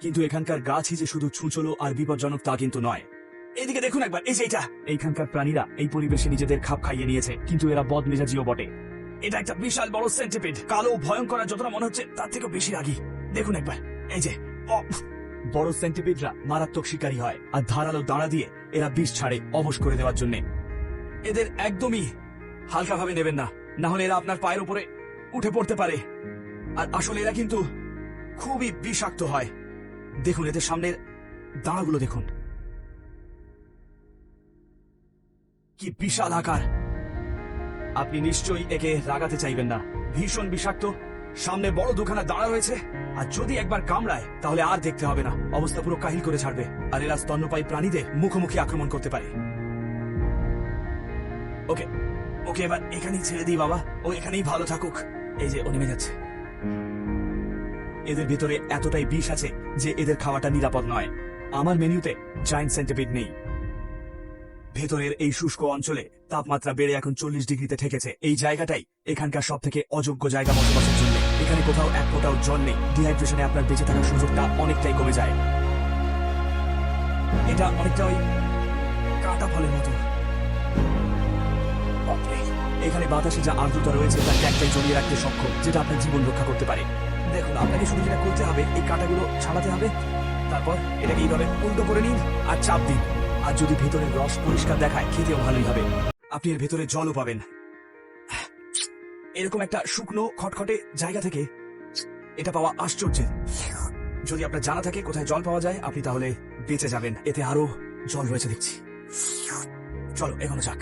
কিন্তু এখানকার গাছই যে শুধু ছুঁচলো আর বিপজ্জনক তা কিন্তু নয়। এদিকে দেখুন একবার, এই যে এটা। এইখানকার প্রাণীরা এই পরিবেশে নিজেদের খাপ খাইয়ে নিয়েছে, কিন্তু এরা বদমেজাজিও বটে। এটা একটা বিশাল বড় সেন্টিপিড, কালো ভয়ঙ্কর, যতটা মনে হচ্ছে তার থেকেও বেশি রাগী। দেখুন একবার, এই যে বড় সেন্টিপিডরা মারাত্মক শিকারী হয়, আর ধারালো দাঁড়া দিয়ে এরা বিষ ছাড়ে অবশ করে দেওয়ার জন্য। এদের একদমই হালকাভাবে নেবেন না, না হলে এরা আপনার পায়ের উপরে উঠে পড়তে পারে। আর আসলে এরা কিন্তু খুবই বিষাক্ত হয়। দেখুন এদের সামনের দাঁড়াগুলো দেখুন, কি বিশাল আকার। আপনি নিশ্চয়ই একে রাগাতে চাইবেন না, ভীষণ বিষাক্ত। সামনে বড় দুখানা দাঁড়া রয়েছে, আর যদি একবার কামড়ায় তাহলে আর দেখতে হবে না, অবস্থা পুরো কাহিল করে ছাড়বে। আর এরা স্তন্যপায়ী প্রাণীদের মুখোমুখি আক্রমণ করতে পারে। ওকে ওকে, এবার এখানেই ছেড়ে দিই বাবা, ও এখানেই ভালো থাকুক। এই যে ও নেমে যাচ্ছে। এদের ভিতরে এতটাই বিষ আছে যে এদের খাওয়াটা নিরাপদ নয়। আমার মেনুতে জায়ান্ট সেন্টিপিড নেই। ভেতরের এই শুষ্ক অঞ্চলে তাপমাত্রা বেড়ে এখন 40 ডিগ্রিতে ঠেকেছে। এই জায়গাটাই এখানকার সব থেকে অযোগ্য জায়গা বসবাসের জন্য। এখানে কোথাও এক ফোঁটাও জল নেই। ডিহাইড্রেশনে আপনার বেঁচে থাকার সুযোগটা অনেকটাই কমে যায়। এটা অনেকটা ওই কাঁটা ফলের মতো। এখানে বাতাসে যা আর্দ্রতা রয়েছে তার একটাই জড়িয়ে রাখতে সক্ষম, যেটা আপনার জীবন রক্ষা করতে পারে। দেখুন, আপনাকে শুধু যেটা করতে হবে, এই কাঁটাগুলো ছাড়াতে হবে, তারপর এটাকে এইভাবে উল্টো করে নিন আর চাপ দিন। আর যদি ভেতরের রস পরিষ্কার দেখায়, খেতেও ভালোই হবে। আপনি এর ভেতরে জলও পাবেন। এরকম একটা শুকনো খটখটে জায়গা থেকে এটা পাওয়া আশ্চর্যের। যদি আপনার জানা থাকে কোথায় জল পাওয়া যায়, আপনি তাহলে বেঁচে যাবেন। এতে আরো জল রয়েছে দেখছি। চলো এখনো যাক।